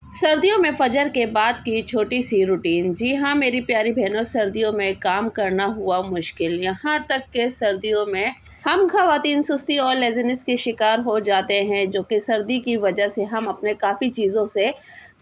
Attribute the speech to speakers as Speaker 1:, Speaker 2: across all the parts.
Speaker 1: सर्दियों में फजर के बाद की छोटी सी रूटीन। जी हाँ मेरी प्यारी बहनों, सर्दियों में काम करना हुआ मुश्किल। यहाँ तक के सर्दियों में हम खवातीन सुस्ती और लेज़ीनेस के शिकार हो जाते हैं, जो कि सर्दी की वजह से हम अपने काफ़ी चीज़ों से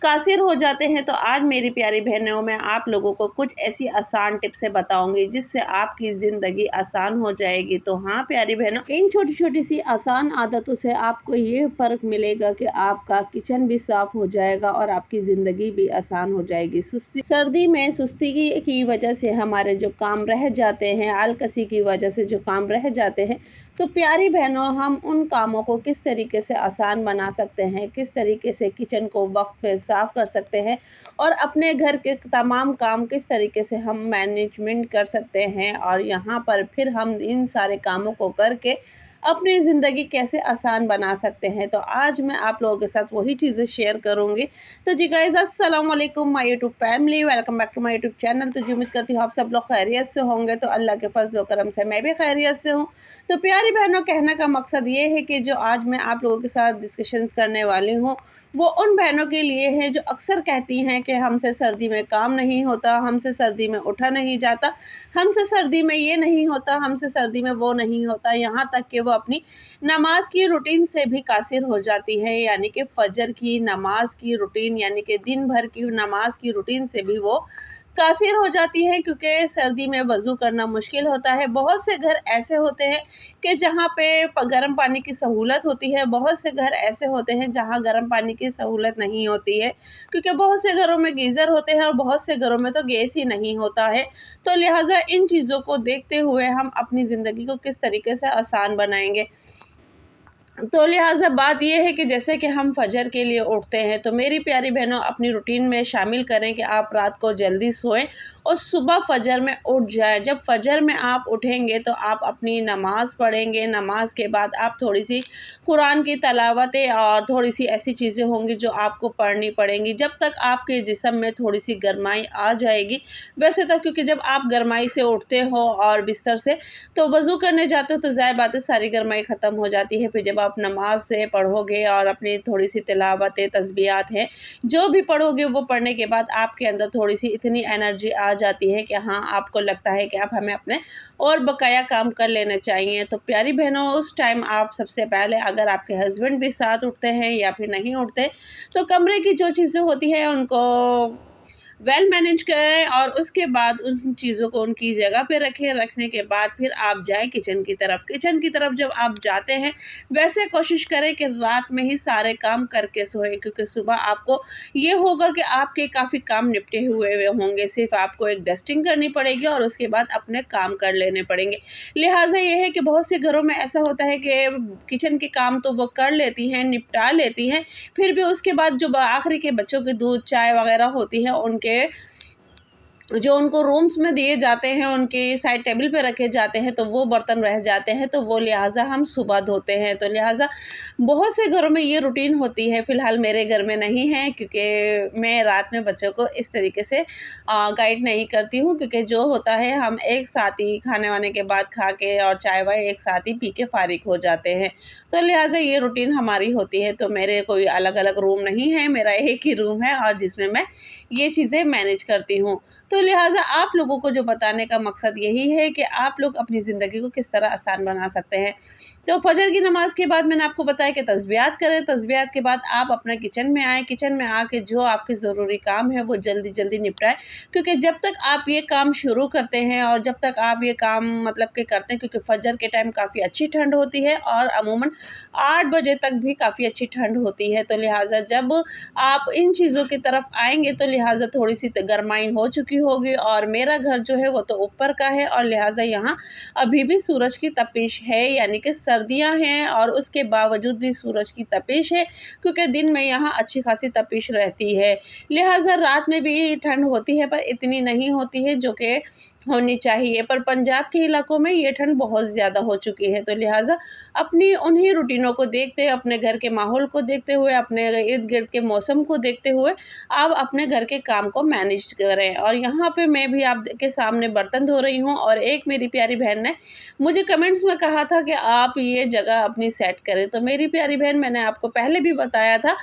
Speaker 1: कासिर हो जाते हैं। तो आज मेरी प्यारी बहनों, मैं आप लोगों को कुछ ऐसी आसान टिप्सें बताऊंगी जिससे आपकी ज़िंदगी आसान हो जाएगी। तो हाँ प्यारी बहनों, इन छोटी छोटी सी आसान आदतों से आपको ये फ़र्क मिलेगा कि आपका किचन भी साफ़ हो जाएगा और आपकी ज़िंदगी भी आसान हो जाएगी। सुस्ती सर्दी में सुस्ती की वजह से हमारे जो काम रह जाते हैं, आलकसी की वजह से जो काम रह जाते हैं, तो प्यारी बहनों, हम उन कामों को किस तरीके से आसान बना सकते हैं, किस तरीके से किचन को वक्त पे साफ़ कर सकते हैं और अपने घर के तमाम काम किस तरीके से हम मैनेजमेंट कर सकते हैं, और यहाँ पर फिर हम इन सारे कामों को करके अपनी ज़िंदगी कैसे आसान बना सकते हैं। तो आज मैं आप लोगों के साथ वही चीज़ें शेयर करूँगी। तो जी गाइज़, अस्सलाम वालेकुम my YouTube family, welcome back to my YouTube channel. तो जी उम्मीद करती हूँ आप सब लोग खैरियत से होंगे। तो अल्लाह के फज़ल व करम से मैं भी खैरियत से हूँ। तो प्यारी बहनों, कहने का मकसद ये है कि जो आज मैं आप लोगों के साथ डिस्कशंस करने वाली हूँ, वो उन बहनों के लिए है जो अक्सर कहती हैं कि हमसे सर्दी में काम नहीं होता, हमसे सर्दी में उठा नहीं जाता, हमसे सर्दी में ये नहीं होता, हमसे सर्दी में वो नहीं होता। यहाँ तक कि वो अपनी नमाज की रूटीन से भी कासिर हो जाती है, यानी कि फ़जर की नमाज की रूटीन, यानी कि दिन भर की नमाज की रूटीन से भी वो कासिर हो जाती है, क्योंकि सर्दी में वज़ू करना मुश्किल होता है। बहुत से घर ऐसे होते हैं कि जहाँ पे गर्म पानी की सहूलत होती है, बहुत से घर ऐसे होते हैं जहाँ गर्म पानी की सहूलत नहीं होती है, क्योंकि बहुत से घरों में गीज़र होते हैं और बहुत से घरों में तो गैस ही नहीं होता है। तो लिहाजा इन चीज़ों को देखते हुए हम अपनी ज़िंदगी को किस तरीके से आसान बनाएंगे। तो लिहाजा बात ये है कि जैसे कि हम फ़जर के लिए उठते हैं, तो मेरी प्यारी बहनों, अपनी रूटीन में शामिल करें कि आप रात को जल्दी सोएं और सुबह फ़जर में उठ जाएं। जब फ़जर में आप उठेंगे तो आप अपनी नमाज़ पढ़ेंगे, नमाज के बाद आप थोड़ी सी कुरान की तलावतें और थोड़ी सी ऐसी चीज़ें होंगी जो आपको पढ़नी पड़ेंगी, जब तक आपके जिस्म में थोड़ी सी गर्माई आ जाएगी। वैसे तो क्योंकि जब आप गर्माई से उठते हो और बिस्तर से तो वज़ू करने जाते हो, तो ज़ाहिर बात है सारी गर्माई ख़त्म हो जाती है। फिर जब आप नमाज से पढ़ोगे और अपनी थोड़ी सी तिलावतें, तस्बीहात हैं, जो भी पढ़ोगे, वो पढ़ने के बाद आपके अंदर थोड़ी सी इतनी एनर्जी आ जाती है कि हाँ, आपको लगता है कि अब हमें अपने और बकाया काम कर लेने चाहिए। तो प्यारी बहनों, उस टाइम आप सबसे पहले, अगर आपके हस्बैंड भी साथ उठते हैं या फिर नहीं उठते, तो कमरे की जो चीज़ें होती हैं उनको वेल मैनेज करें और उसके बाद उन चीज़ों को उनकी जगह पे रखें। रखने के बाद फिर आप जाएँ किचन की तरफ। किचन की तरफ जब आप जाते हैं, वैसे कोशिश करें कि रात में ही सारे काम करके सोएं, क्योंकि सुबह आपको ये होगा कि आपके काफ़ी काम निपटे हुए होंगे। सिर्फ़ आपको एक डस्टिंग करनी पड़ेगी और उसके बाद अपने काम कर लेने पड़ेंगे। लिहाजा ये है कि बहुत से घरों में ऐसा होता है कि किचन के काम तो वो कर लेती हैं, निपटा लेती हैं, फिर भी उसके बाद जो आखिरी के बच्चों के दूध, चाय वग़ैरह होती है, उनके जो उनको रूम्स में दिए जाते हैं, उनके साइड टेबल पे रखे जाते हैं, तो वो बर्तन रह जाते हैं, तो वो लिहाजा हम सुबह धोते हैं। तो लिहाजा बहुत से घरों में ये रूटीन होती है। फ़िलहाल मेरे घर में नहीं है, क्योंकि मैं रात में बच्चों को इस तरीके से गाइड नहीं करती हूँ, क्योंकि जो होता है हम एक साथ ही खाने-वाने के बाद खा के और चाय-वाय एक साथ ही पी के फ़ारिग हो जाते हैं। तो लिहाजा ये रूटीन हमारी होती है। तो मेरे कोई अलग-अलग रूम नहीं है, मेरा एक ही रूम है और जिसमें मैं ये चीज़ें मैनेज करती हूँ। तो लिहाजा आप लोगों को जो बताने का मकसद यही है कि आप लोग अपनी ज़िंदगी को किस तरह आसान बना सकते हैं। तो फ़जर की नमाज़ के बाद मैंने आपको बताया कि तस्बीहात करें, तस्बीहात के बाद आप अपना किचन में आएँ, किचन में आके जो आपके ज़रूरी काम है वो जल्दी-जल्दी निपटाएँ, क्योंकि जब तक आप ये काम शुरू करते हैं और जब तक आप ये काम मतलब कि करते हैं, क्योंकि फ़जर के टाइम काफ़ी अच्छी ठंड होती है और अमूमन 8 बजे तक भी काफ़ी अच्छी ठंड होती है। तो लिहाजा जब आप इन चीज़ों की तरफ आएँगे, तो लिहाजा थोड़ी-सी गरमाई हो चुकी होगी और मेरा घर जो है वो तो ऊपर का है और लिहाजा यहाँ अभी भी सूरज की तपिश है, यानी कि सर्दियाँ हैं और उसके बावजूद भी सूरज की तपिश है, क्योंकि दिन में यहाँ अच्छी खासी तपिश रहती है। लिहाजा रात में भी ठंड होती है, पर इतनी नहीं होती है जो कि होनी चाहिए। पर पंजाब के इलाकों में ये ठंड बहुत ज़्यादा हो चुकी है। तो लिहाजा अपनी उन्हीं रूटीनों को देखते, अपने घर के माहौल को देखते हुए, अपने इर्द-गिर्द के मौसम को देखते हुए आप अपने घर के काम को मैनेज करें। और यहाँ पे मैं भी आप के सामने बर्तन धो रही हूँ और एक मेरी प्यारी बहन ने मुझे कमेंट्स में कहा था कि आप ये जगह अपनी सेट करें। तो मेरी प्यारी बहन, मैंने आपको पहले भी बताया था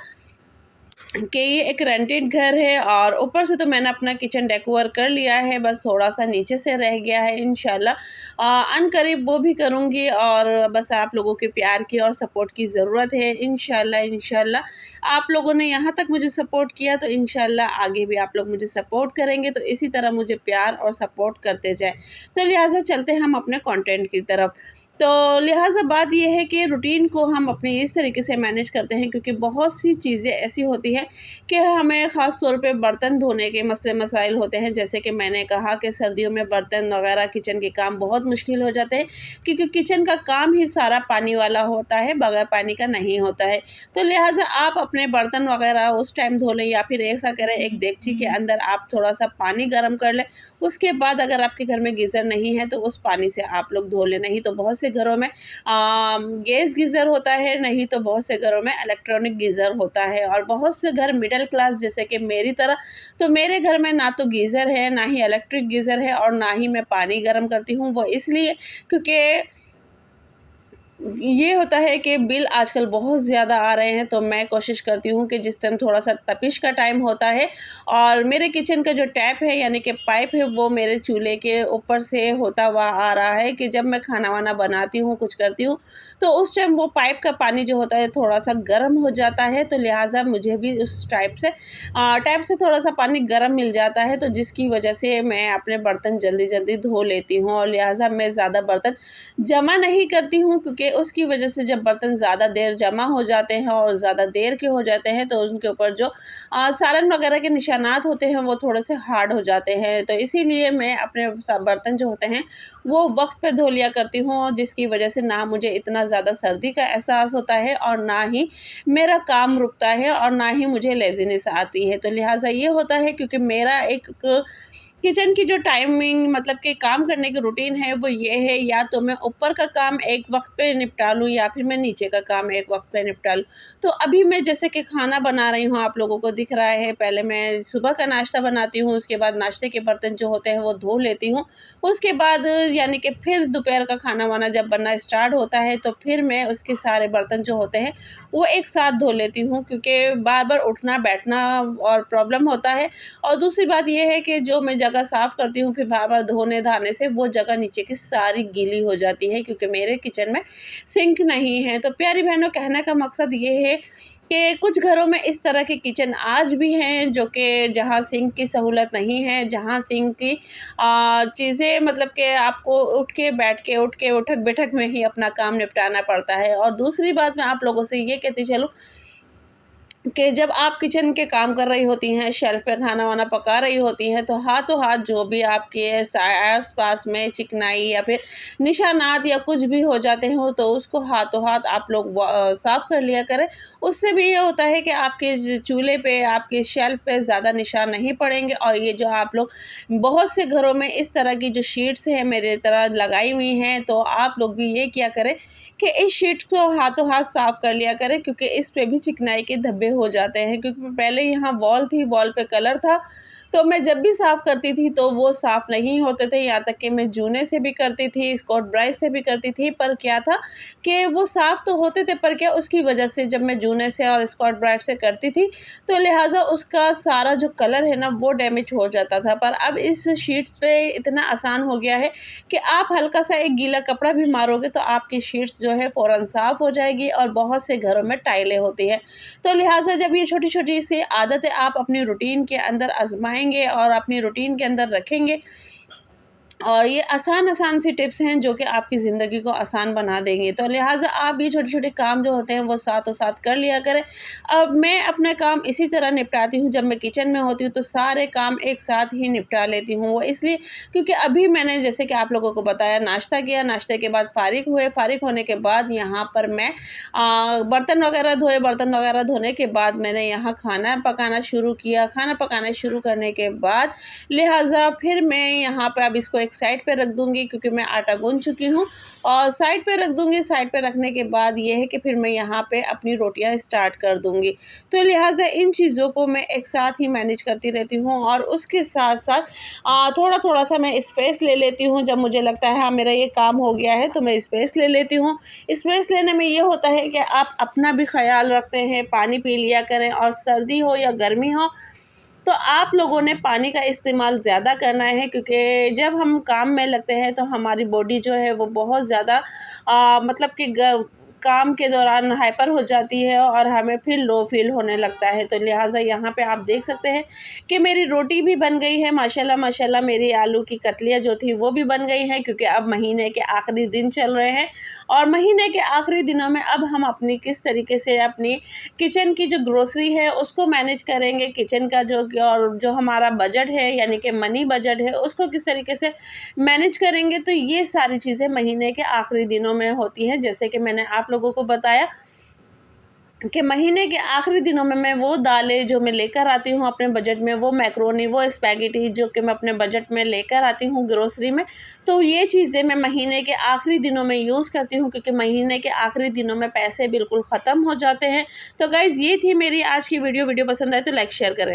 Speaker 1: कि ये एक रेंटेड घर है और ऊपर से तो मैंने अपना किचन डेकोर कर लिया है, बस थोड़ा-सा नीचे से रह गया है। इंशाल्लाह अनकरीब वो भी करूँगी और बस आप लोगों के प्यार की और सपोर्ट की ज़रूरत है। इंशाल्लाह आप लोगों ने यहाँ तक मुझे सपोर्ट किया तो इंशाल्लाह आगे भी आप लोग मुझे सपोर्ट करेंगे, तो इसी तरह मुझे प्यार और सपोर्ट करते जाएँ। तो लिहाज़ा चलते हैं हम अपने कंटेंट की तरफ। तो लिहाज़ा बात ये है कि रूटीन को हम अपने इस तरीके से मैनेज करते हैं, क्योंकि बहुत सी चीज़ें ऐसी होती हैं कि हमें ख़ास तौर पे बर्तन धोने के मसले मसाइल होते हैं। जैसे कि मैंने कहा कि सर्दियों में बर्तन वगैरह किचन के काम बहुत मुश्किल हो जाते हैं, क्योंकि किचन का काम ही सारा पानी वाला होता है, बगैर पानी का नहीं होता है। तो लिहाज़ा आप अपने बर्तन वगैरह उस टाइम धो लें, या फिर ऐसा करें एक देगची के अंदर आप थोड़ा-सा पानी गर्म कर लें। उसके बाद अगर आपके घर में गीज़र नहीं है तो उस पानी से आप लोग धो लें। नहीं तो बहुत से घरों में गैस गीज़र होता है, नहीं तो बहुत से घरों में इलेक्ट्रॉनिक गीज़र होता है। और बहुत से घर मिडिल क्लास जैसे कि मेरी तरह, तो मेरे घर में ना तो गीज़र है, ना ही इलेक्ट्रिक गीज़र है, और ना ही मैं पानी गर्म करती हूँ। वो इसलिए क्योंकि ये होता है कि बिल आजकल बहुत ज़्यादा आ रहे हैं, तो मैं कोशिश करती हूँ कि जिस टाइम थोड़ा-सा तपिश का टाइम होता है और मेरे किचन का जो टैप है यानी कि पाइप है वो मेरे चूल्हे के ऊपर से होता हुआ आ रहा है कि जब मैं खाना-वाना बनाती हूँ, कुछ करती हूँ, तो उस टाइम वो पाइप का पानी जो होता है थोड़ा-सा गर्म हो जाता है, तो लिहाज़ा मुझे भी उस टैप से थोड़ा-सा पानी गर्म मिल जाता है, तो जिसकी वजह से मैं अपने बर्तन जल्दी-जल्दी धो लेती हूँ। और लिहाज़ा मैं ज़्यादा बर्तन जमा नहीं करती हूँ, क्योंकि उसकी वजह से जब बर्तन ज़्यादा देर जमा हो जाते हैं और ज़्यादा देर के हो जाते हैं, तो उनके ऊपर जो सालन वगैरह के निशानात होते हैं वो थोड़े से हार्ड हो जाते हैं। तो इसीलिए मैं अपने बर्तन जो होते हैं वो वक्त पे धो लिया करती हूँ, जिसकी वजह से ना मुझे इतना ज़्यादा सर्दी का एहसास होता है और ना ही मेरा काम रुकता है और ना ही मुझे लेज़ीनेस आती है। तो लिहाजा ये होता है, क्योंकि मेरा एक किचन की जो टाइमिंग मतलब कि काम करने की रूटीन है वो ये है, या तो मैं ऊपर का काम एक वक्त पे निपटा लूँ या फिर मैं नीचे का काम एक वक्त पे निपटा लूँ। तो अभी मैं जैसे कि खाना बना रही हूँ, आप लोगों को दिख रहा है, पहले मैं सुबह का नाश्ता बनाती हूँ, उसके बाद नाश्ते के बर्तन जो होते हैं वो धो लेती हूँ। उसके बाद यानी कि फिर दोपहर का खाना वाना जब बनना स्टार्ट होता है तो फिर मैं उसके सारे बर्तन जो होते हैं वो एक साथ धो लेती हूँ, क्योंकि बार-बार उठना बैठना और प्रॉब्लम होता है। और दूसरी बात ये है कि जो मैं जगह साफ़ करती हूँ फिर बार-बार धोने-धाने से वो जगह नीचे की सारी गीली हो जाती है, क्योंकि मेरे किचन में सिंक नहीं है। तो प्यारी बहनों, कहने का मकसद ये है कि कुछ घरों में इस तरह के किचन आज भी हैं जो कि जहाँ सिंक की सहूलत नहीं है, जहाँ सिंक की चीज़ें मतलब कि आपको उठ के बैठ के उठक-बैठक में ही अपना काम निपटाना पड़ता है। और दूसरी बात मैं आप लोगों से ये कहती चलूँ कि जब आप किचन के काम कर रही होती हैं, शेल्फ पे खाना-वाना पका रही होती हैं, तो हाथों-हाथ जो भी आपके आस-पास में चिकनाई या फिर निशानात या कुछ भी हो जाते हों, तो उसको हाथों-हाथ आप लोग साफ़ कर लिया करें। उससे भी ये होता है कि आपके चूल्हे पे, आपके शेल्फ पे ज़्यादा निशान नहीं पड़ेंगे। और ये जो आप लोग बहुत से घरों में इस तरह की जो शीट्स हैं मेरी तरह लगाई हुई हैं, तो आप लोग भी ये किया करें कि इस शीट को हाथों-हाथ साफ़ कर लिया करें, क्योंकि इस पे भी चिकनाई के धब्बे हो जाते हैं। क्योंकि पहले यहाँ वॉल थी, वॉल पे कलर था, तो मैं जब भी साफ़ करती थी तो वो साफ़ नहीं होते थे, यहाँ तक कि मैं जूने से भी करती थी, स्कॉच ब्राइट से भी करती थी, पर क्या था कि वो साफ़ तो होते थे, पर क्या उसकी वजह से जब मैं जूने से और स्कॉच ब्राइट से करती थी तो लिहाजा उसका सारा जो कलर है ना वो डैमेज हो जाता था। पर अब इस शीट्स पे इतना आसान हो गया है कि आप हल्का सा एक गीला कपड़ा भी मारोगे तो आपकी शीट्स जो है फ़ौरन साफ़ हो जाएगी। और बहुत से घरों में टाइलें होती हैं, तो लिहाजा जब ये छोटी-छोटी सी आदतें आप अपनी रूटीन के अंदर आज़माएँगे और अपनी रूटीन के अंदर रखेंगे, और ये आसान सी टिप्स हैं जो कि आपकी ज़िंदगी को आसान बना देंगे। तो लिहाज़ा आप ये छोटे-छोटे काम जो होते हैं वो साथ कर लिया करें। अब मैं अपना काम इसी तरह निपटाती हूँ, जब मैं किचन में होती हूँ तो सारे काम एक साथ ही निपटा लेती हूँ। वो इसलिए क्योंकि अभी मैंने जैसे कि आप लोगों को बताया नाश्ता किया, नाश्ते के बाद फ़ारिग हुए, फ़ारिग होने के बाद यहाँ पर मैं बर्तन वगैरह धोए, बर्तन वगैरह धोने के बाद मैंने यहाँ खाना पकाना शुरू किया। खाना पकाना शुरू करने के बाद लिहाज़ा फिर मैं यहाँ पे अब इसको एक साइड पे रख दूँगी क्योंकि मैं आटा गूँथ चुकी हूँ और साइड पे रख दूँगी। साइड पे रखने के बाद ये है कि फिर मैं यहाँ पे अपनी रोटियाँ स्टार्ट कर दूँगी। तो लिहाजा इन चीज़ों को मैं एक साथ ही मैनेज करती रहती हूँ और उसके साथ-साथ थोड़ा-थोड़ा सा मैं स्पेस ले लेती हूँ। जब मुझे लगता है हाँ मेरा ये काम हो गया है तो मैं स्पेस ले लेती हूँ। स्पेस लेने में ये होता है कि आप अपना भी ख़्याल रखते हैं, पानी पी लिया करें और सर्दी हो या गर्मी हो तो आप लोगों ने पानी का इस्तेमाल ज़्यादा करना है क्योंकि जब हम काम में लगते हैं तो हमारी बॉडी जो है वो बहुत ज़्यादा मतलब कि काम के दौरान हाइपर हो जाती है और हमें फिर लो फील होने लगता है। तो लिहाजा यहाँ पे आप देख सकते हैं कि मेरी रोटी भी बन गई है माशाल्लाह माशाल्लाह। मेरी आलू की कतलियाँ जो थी वो भी बन गई हैं क्योंकि अब महीने के आखिरी दिन चल रहे हैं और महीने के आखिरी दिनों में अब हम अपनी किस तरीके से अपनी किचन की जो ग्रोसरी है उसको मैनेज करेंगे, किचन का जो हमारा बजट है यानी कि मनी बजट है उसको किस तरीके से मैनेज करेंगे। तो ये सारी चीज़ें महीने के आखिरी दिनों में होती हैं। जैसे कि मैंने आप लोगों को बताया कि महीने के आखिरी दिनों में मैं वो दालें जो मैं लेकर आती हूँ अपने बजट में, वो मैक्रोनी, वो स्पैगेटी जो कि मैं अपने बजट में लेकर आती हूँ ग्रोसरी में, तो ये चीज़ें मैं महीने के आखिरी दिनों में यूज़ करती हूँ क्योंकि महीने के आखिरी दिनों में पैसे बिल्कुल ख़त्म हो जाते हैं। तो गाइज़ ये थी मेरी आज की वीडियो पसंद आए तो लाइक शेयर करें।